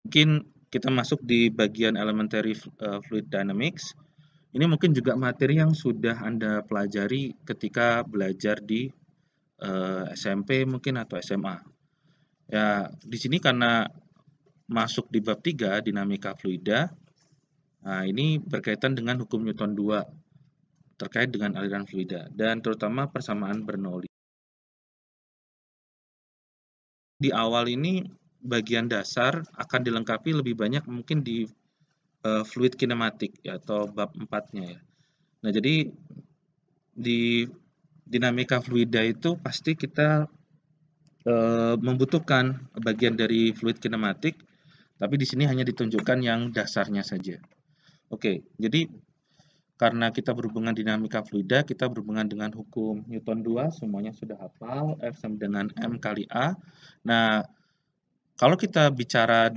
Mungkin kita masuk di bagian elementary fluid dynamics. Ini mungkin juga materi yang sudah Anda pelajari ketika belajar di SMP mungkin atau SMA. Ya, di sini karena masuk di bab 3 dinamika fluida. Nah, ini berkaitan dengan hukum Newton 2 terkait dengan aliran fluida dan terutama persamaan Bernoulli. Di awal ini bagian dasar akan dilengkapi lebih banyak mungkin di fluid kinematik ya, atau bab 4-nya ya. Nah, jadi di dinamika fluida itu pasti kita membutuhkan bagian dari fluid kinematik, tapi di sini hanya ditunjukkan yang dasarnya saja. Oke, jadi karena kita berhubungan dinamika fluida, kita berhubungan dengan hukum Newton 2, semuanya sudah hafal, F sama dengan M kali A. Nah, kalau kita bicara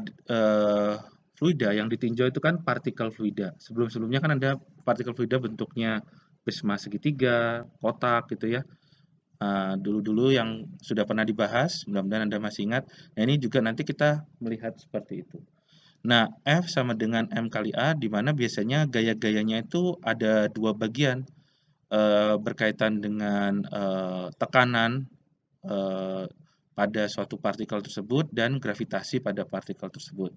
fluida, yang ditinjau itu kan partikel fluida. Sebelum-sebelumnya kan ada partikel fluida bentuknya prisma segitiga, kotak gitu ya. Dulu-dulu yang sudah pernah dibahas, mudah-mudahan Anda masih ingat. Nah, ini juga nanti kita melihat seperti itu. Nah, F sama dengan M kali A, di mana biasanya gaya-gayanya itu ada dua bagian, berkaitan dengan tekanan pada suatu partikel tersebut dan gravitasi pada partikel tersebut.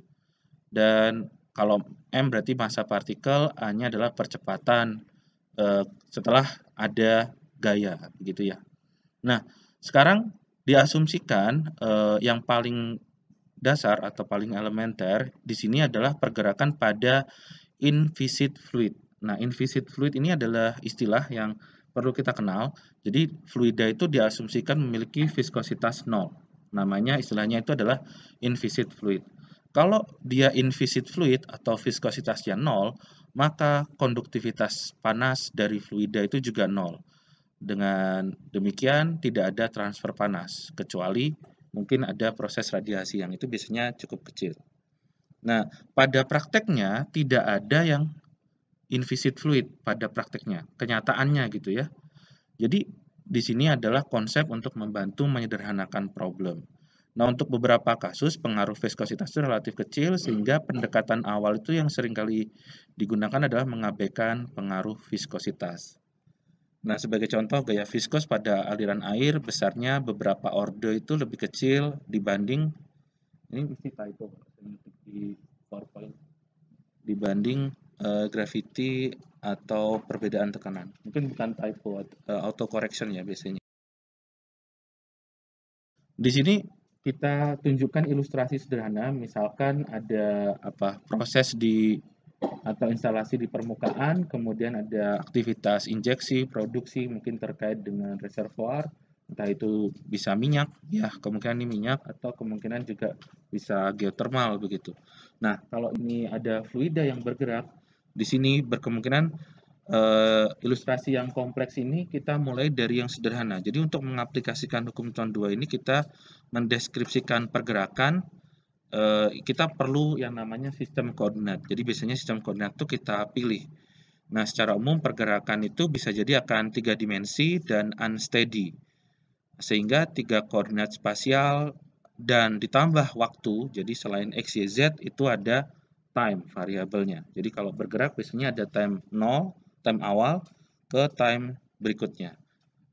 Dan kalau M berarti massa partikel, A-nya adalah percepatan setelah ada gaya, gitu ya. Nah, sekarang diasumsikan yang paling dasar atau paling elementer di sini adalah pergerakan pada inviscid fluid. Nah, inviscid fluid ini adalah istilah yang perlu kita kenal. Jadi, fluida itu diasumsikan memiliki viskositas 0. Namanya istilahnya itu adalah inviscid fluid. Kalau dia inviscid fluid atau viskositasnya 0, maka konduktivitas panas dari fluida itu juga 0. Dengan demikian tidak ada transfer panas, kecuali mungkin ada proses radiasi yang itu biasanya cukup kecil. Nah, pada prakteknya tidak ada yang inviscid fluid pada prakteknya, kenyataannya gitu ya. Jadi di sini adalah konsep untuk membantu menyederhanakan problem. Nah, untuk beberapa kasus pengaruh viskositas itu relatif kecil sehingga pendekatan awal itu yang seringkali digunakan adalah mengabaikan pengaruh viskositas. Nah, sebagai contoh, gaya viskos pada aliran air besarnya beberapa orde itu lebih kecil dibanding, ini mesti typo di PowerPoint, dibanding gravity atau perbedaan tekanan. Mungkin bukan typo, auto correction ya biasanya. Di sini kita tunjukkan ilustrasi sederhana, misalkan ada proses di atau instalasi di permukaan, kemudian ada aktivitas injeksi, produksi mungkin terkait dengan reservoir, entah itu bisa minyak, ya kemungkinan ini minyak, atau kemungkinan juga bisa geothermal begitu. Nah, kalau ini ada fluida yang bergerak, di sini berkemungkinan ilustrasi yang kompleks ini kita mulai dari yang sederhana. Jadi untuk mengaplikasikan hukum Newton 2 ini kita mendeskripsikan pergerakan, kita perlu yang namanya sistem koordinat. Jadi biasanya sistem koordinat itu kita pilih. Nah, secara umum pergerakan itu bisa jadi akan 3 dimensi dan unsteady. Sehingga 3 koordinat spasial dan ditambah waktu, jadi selain X, Y, Z itu ada time variabelnya. Jadi kalau bergerak biasanya ada time 0, time awal, ke time berikutnya,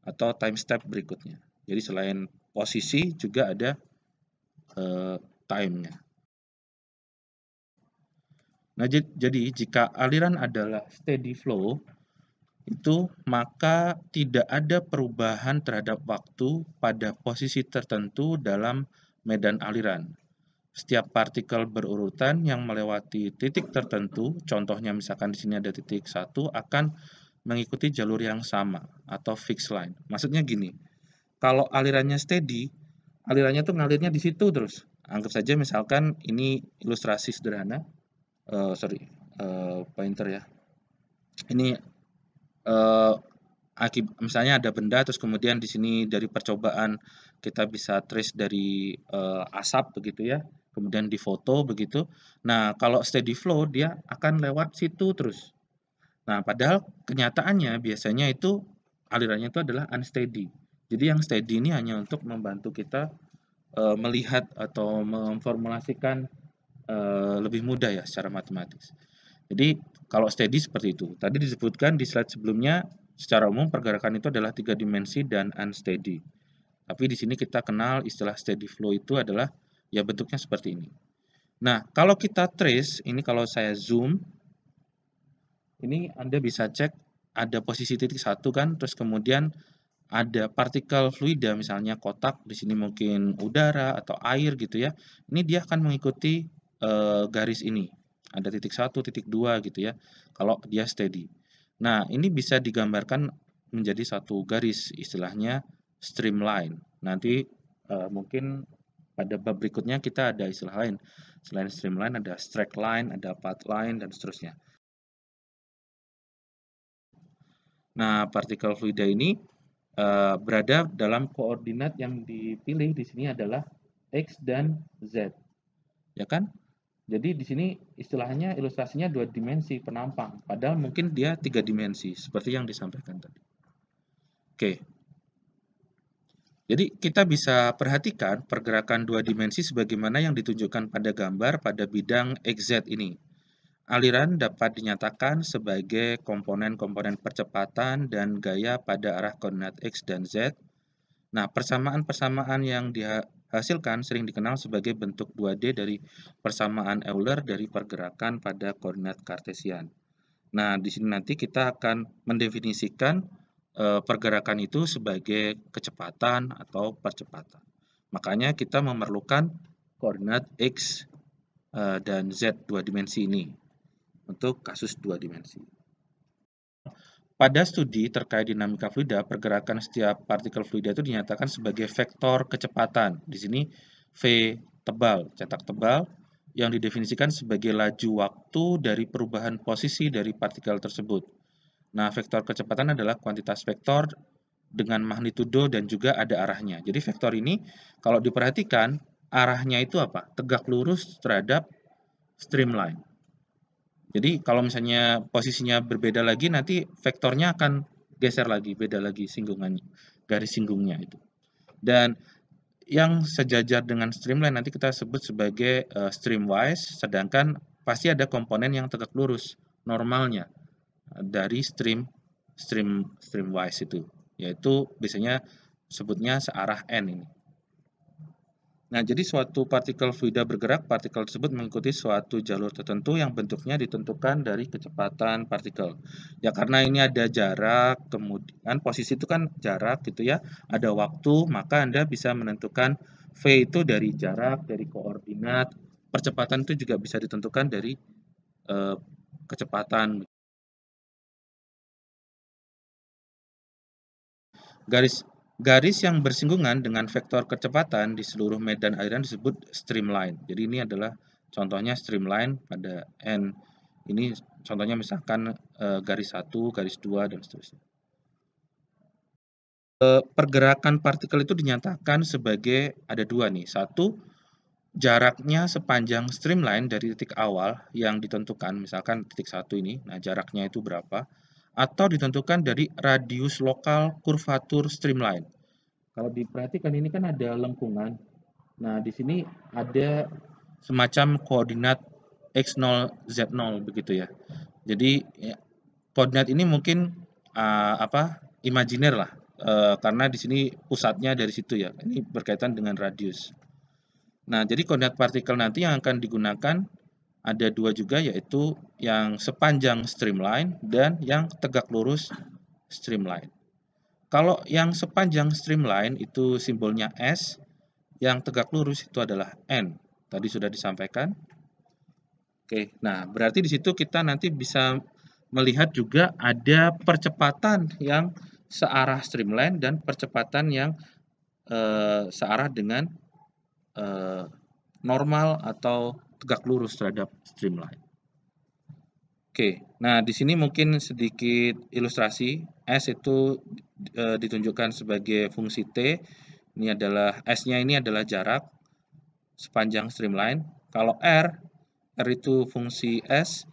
atau time step berikutnya. Jadi selain posisi juga ada time-nya. Nah, jadi jika aliran adalah steady flow, itu maka tidak ada perubahan terhadap waktu pada posisi tertentu dalam medan aliran. Setiap partikel berurutan yang melewati titik tertentu, contohnya misalkan di sini ada titik 1, akan mengikuti jalur yang sama atau fixed line. Maksudnya gini, kalau alirannya steady, alirannya tuh ngalirnya di situ terus. Anggap saja misalkan ini ilustrasi sederhana, pointer ya. Ini misalnya ada benda terus kemudian di sini dari percobaan kita bisa trace dari asap begitu ya, kemudian difoto begitu. Nah, kalau steady flow dia akan lewat situ terus. Nah, padahal kenyataannya biasanya itu alirannya itu adalah unsteady. Jadi yang steady ini hanya untuk membantu kita melihat atau memformulasikan lebih mudah ya secara matematis. Jadi kalau steady seperti itu. Tadi disebutkan di slide sebelumnya, secara umum pergerakan itu adalah 3 dimensi dan unsteady. Tapi di sini kita kenal istilah steady flow itu adalah ya bentuknya seperti ini. Nah, kalau kita trace, ini kalau saya zoom, ini Anda bisa cek ada posisi titik satu kan, terus kemudian ada partikel fluida, misalnya kotak, di sini mungkin udara atau air gitu ya. Ini dia akan mengikuti garis ini. Ada titik satu, titik dua gitu ya, kalau dia steady. Nah, ini bisa digambarkan menjadi satu garis, istilahnya streamline. Nanti mungkin pada bab berikutnya kita ada istilah lain. Selain streamline ada straight line, ada path line, dan seterusnya. Nah, partikel fluida ini berada dalam koordinat yang dipilih di sini adalah X dan Z. Ya kan? Jadi di sini istilahnya ilustrasinya 2 dimensi penampang, padahal mungkin dia 3 dimensi seperti yang disampaikan tadi. Oke. Jadi kita bisa perhatikan pergerakan 2 dimensi sebagaimana yang ditunjukkan pada gambar pada bidang XZ ini. Aliran dapat dinyatakan sebagai komponen-komponen percepatan dan gaya pada arah koordinat X dan Z. Nah, persamaan-persamaan yang dihasilkan sering dikenal sebagai bentuk 2D dari persamaan Euler dari pergerakan pada koordinat Kartesian. Nah, di sini nanti kita akan mendefinisikan pergerakan itu sebagai kecepatan atau percepatan. Makanya kita memerlukan koordinat X dan Z 2 dimensi ini untuk kasus 2 dimensi. Pada studi terkait dinamika fluida, pergerakan setiap partikel fluida itu dinyatakan sebagai vektor kecepatan. Di sini V tebal, cetak tebal, yang didefinisikan sebagai laju waktu dari perubahan posisi dari partikel tersebut. Nah, vektor kecepatan adalah kuantitas vektor dengan magnitudo dan juga ada arahnya. Jadi vektor ini kalau diperhatikan, arahnya itu apa? Tegak lurus terhadap streamline. Jadi kalau misalnya posisinya berbeda lagi, nanti vektornya akan geser lagi, beda lagi singgungannya, garis singgungnya itu. Dan yang sejajar dengan streamline nanti kita sebut sebagai streamwise, sedangkan pasti ada komponen yang tegak lurus normalnya dari streamwise itu, yaitu biasanya sebutnya searah n ini. Nah, jadi suatu partikel fluida bergerak, partikel tersebut mengikuti suatu jalur tertentu yang bentuknya ditentukan dari kecepatan partikel. Ya, karena ini ada jarak, kemudian posisi itu kan jarak gitu ya, ada waktu, maka Anda bisa menentukan V itu dari jarak, dari koordinat, percepatan itu juga bisa ditentukan dari kecepatan. Garis yang bersinggungan dengan vektor kecepatan di seluruh medan aliran disebut streamline. Jadi ini adalah contohnya streamline pada N. Ini contohnya misalkan garis 1, garis 2, dan seterusnya. Pergerakan partikel itu dinyatakan sebagai ada dua nih. Satu, jaraknya sepanjang streamline dari titik awal yang ditentukan, misalkan titik 1 ini, nah jaraknya itu berapa, atau ditentukan dari radius lokal kurvatur streamline. Kalau diperhatikan ini kan ada lengkungan. Nah, di sini ada semacam koordinat x0, z0 begitu ya. Jadi ya, koordinat ini mungkin imajiner lah, karena di sini pusatnya dari situ ya. Ini berkaitan dengan radius. Nah, jadi koordinat partikel nanti yang akan digunakan ada dua juga, yaitu yang sepanjang streamline dan yang tegak lurus streamline. Kalau yang sepanjang streamline itu simbolnya S, yang tegak lurus itu adalah N. Tadi sudah disampaikan. Oke, nah berarti di situ kita nanti bisa melihat juga ada percepatan yang searah streamline dan percepatan yang searah dengan normal atau tegak lurus terhadap streamline. Oke, nah di sini mungkin sedikit ilustrasi. S itu ditunjukkan sebagai fungsi T. Ini adalah S-nya ini adalah jarak sepanjang streamline. Kalau R itu fungsi S,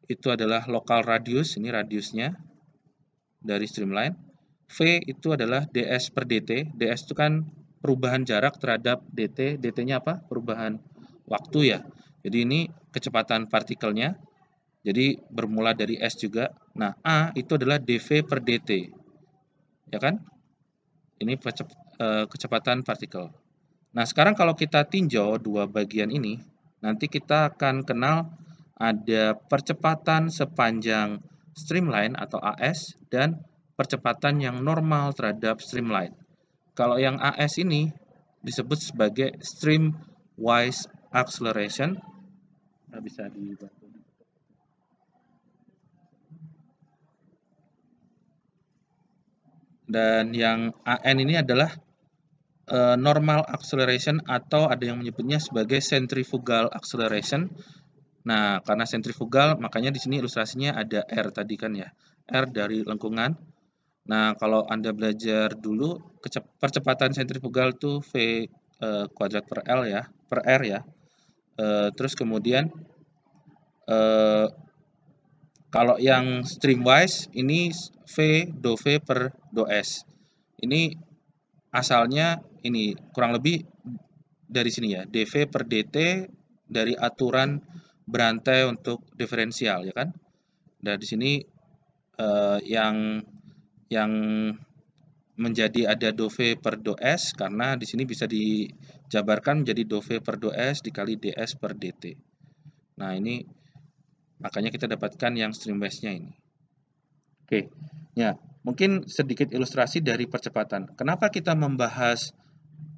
itu adalah lokal radius, ini radiusnya dari streamline. V itu adalah ds per dt. ds itu kan perubahan jarak terhadap dt. dt-nya apa? Perubahan waktu ya. Jadi ini kecepatan partikelnya. Jadi bermula dari S juga. Nah, A itu adalah dV per dt. Ya kan? Ini kecepatan partikel. Nah, sekarang kalau kita tinjau dua bagian ini, nanti kita akan kenal ada percepatan sepanjang streamline atau AS dan percepatan yang normal terhadap streamline. Kalau yang AS ini disebut sebagai streamwise acceleration. Nah, bisa dibantu. Dan yang AN ini adalah normal acceleration atau ada yang menyebutnya sebagai centrifugal acceleration. Nah, karena centrifugal, makanya di sini ilustrasinya ada R tadi kan ya, R dari lengkungan. Nah, kalau Anda belajar dulu, percepatan centrifugal itu V kuadrat per L ya, per R ya. Terus kemudian kalau yang streamwise ini V do V per do S. Ini asalnya ini kurang lebih dari sini ya, dV per dt dari aturan berantai untuk diferensial ya kan. Dan di sini yang menjadi ada do V per do S karena di sini bisa dijabarkan menjadi do V per do S dikali ds per dt. Nah, ini makanya kita dapatkan yang streamwise-nya ini. Oke, ya mungkin sedikit ilustrasi dari percepatan. Kenapa kita membahas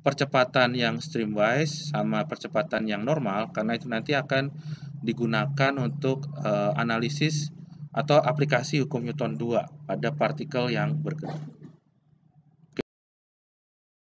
percepatan yang streamwise sama percepatan yang normal? Karena itu nanti akan digunakan untuk analisis atau aplikasi hukum Newton 2 pada partikel yang bergerak.